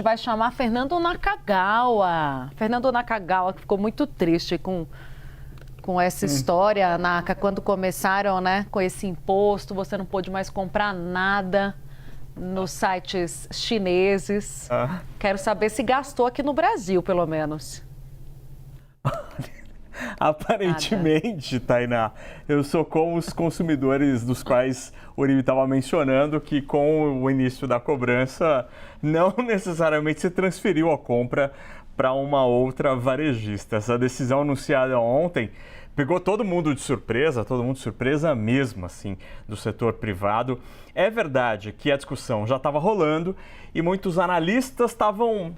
vai chamar Fernando Nakagawa. Fernando Nakagawa, que ficou muito triste com essa história, Naka, quando começaram, né, com esse imposto, você não pôde mais comprar nada nos sites chineses. Quero saber se gastou aqui no Brasil, pelo menos. Aparentemente, Tainá, eu sou como os consumidores dos quais o Uribe estava mencionando, que com o início da cobrança não necessariamente se transferiu a compra para uma outra varejista. Essa decisão anunciada ontem pegou todo mundo de surpresa mesmo, assim, do setor privado. É verdade que a discussão já estava rolando e muitos analistas estavam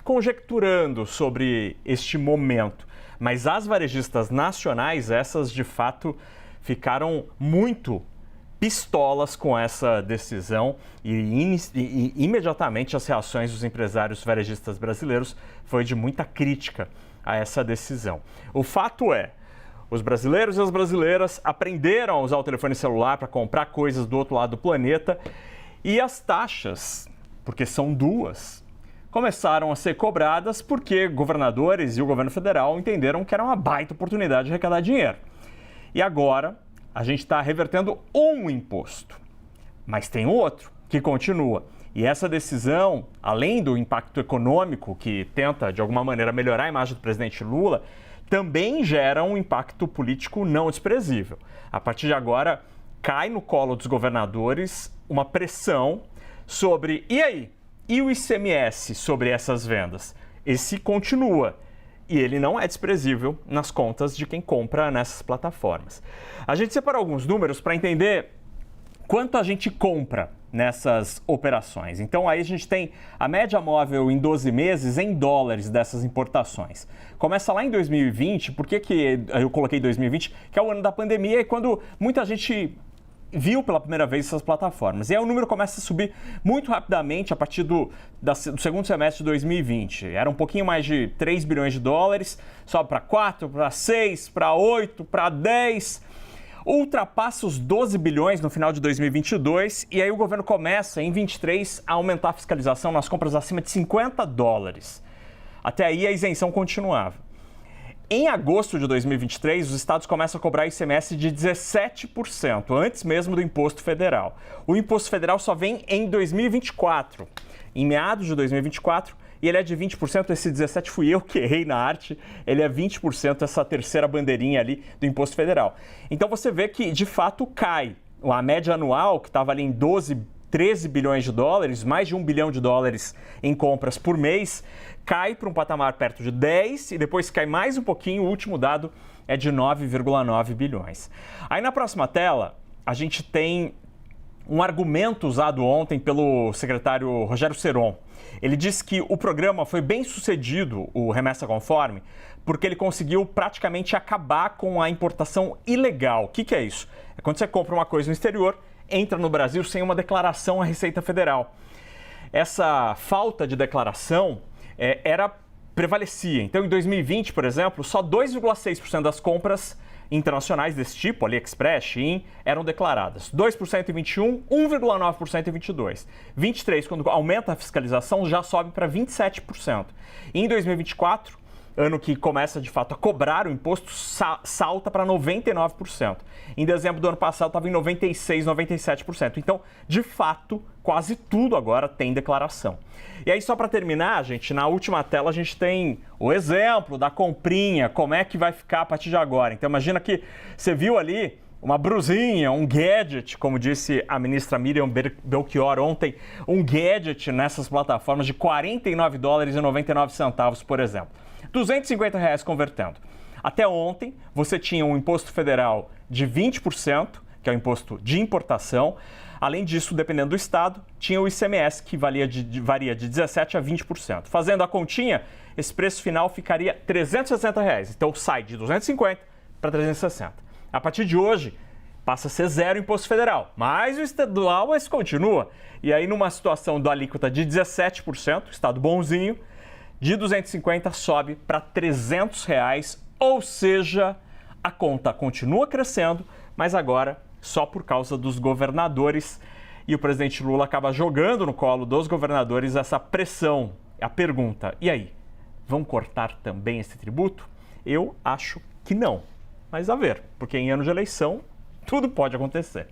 conjecturando sobre este momento. Mas as varejistas nacionais, essas de fato ficaram muito pistolas com essa decisão e imediatamente as reações dos empresários varejistas brasileiros foi de muita crítica a essa decisão. O fato é, os brasileiros e as brasileiras aprenderam a usar o telefone celular para comprar coisas do outro lado do planeta e as taxas, porque são duas, começaram a ser cobradas porque governadores e o governo federal entenderam que era uma baita oportunidade de arrecadar dinheiro. E agora a gente está revertendo um imposto, mas tem outro que continua. E essa decisão, além do impacto econômico que tenta de alguma maneira melhorar a imagem do presidente Lula, também gera um impacto político não desprezível. A partir de agora, cai no colo dos governadores uma pressão sobre, e aí? E o ICMS sobre essas vendas? Esse continua e ele não é desprezível nas contas de quem compra nessas plataformas. A gente separou alguns números para entender quanto a gente compra nessas operações. Então aí a gente tem a média móvel em 12 meses em dólares dessas importações. Começa lá em 2020, por que eu coloquei 2020? Que é o ano da pandemia e quando muita gente viu pela primeira vez essas plataformas. E aí o número começa a subir muito rapidamente a partir do segundo semestre de 2020. Era um pouquinho mais de 3 bilhões de dólares, sobe para 4, para 6, para 8, para 10, ultrapassa os 12 bilhões no final de 2022 e aí o governo começa em 23 a aumentar a fiscalização nas compras acima de 50 dólares. Até aí a isenção continuava. Em agosto de 2023, os estados começam a cobrar ICMS de 17%, antes mesmo do imposto federal. O imposto federal só vem em 2024, em meados de 2024, e ele é de 20%. Esse 17% fui eu que errei na arte, ele é 20%, essa terceira bandeirinha ali do imposto federal. Então você vê que, de fato, cai. A média anual, que estava ali em 13 bilhões de dólares, mais de 1 bilhão de dólares em compras por mês, cai para um patamar perto de 10 e depois cai mais um pouquinho, o último dado é de 9,9 bilhões. Aí na próxima tela, a gente tem um argumento usado ontem pelo secretário Rogério Ceron. Ele disse que o programa foi bem sucedido, o Remessa Conforme, porque ele conseguiu praticamente acabar com a importação ilegal. O que é isso? É quando você compra uma coisa no exterior, entra no Brasil sem uma declaração à Receita Federal. Essa falta de declaração prevalecia. Então, em 2020, por exemplo, só 2,6% das compras internacionais desse tipo, AliExpress, Shein, eram declaradas. 2% em 21, 1,9% em 22. 23, quando aumenta a fiscalização, já sobe para 27%. E em 2024, ano que começa de fato a cobrar o imposto, salta para 99%. Em dezembro do ano passado estava em 96%, 97%. Então, de fato, quase tudo agora tem declaração. E aí, só para terminar, gente, na última tela a gente tem o exemplo da comprinha, como é que vai ficar a partir de agora. Então, imagina que você viu ali uma brusinha, um gadget, como disse a ministra Miriam Belchior ontem, um gadget nessas plataformas de 49 dólares e 99 centavos, por exemplo. R$250 convertendo. Até ontem, você tinha um imposto federal de 20%, que é o imposto de importação. Além disso, dependendo do estado, tinha o ICMS, que varia de 17% a 20%. Fazendo a continha, esse preço final ficaria R$360. Então, sai de 250 para 360. A partir de hoje, passa a ser zero imposto federal. Mas o estadual, esse continua. E aí, numa situação da alíquota de 17%, estado bonzinho, de 250 sobe para R$300, ou seja, a conta continua crescendo, mas agora só por causa dos governadores. E o presidente Lula acaba jogando no colo dos governadores essa pressão. A pergunta, e aí, vão cortar também esse tributo? Eu acho que não. Mas a ver, porque em ano de eleição tudo pode acontecer.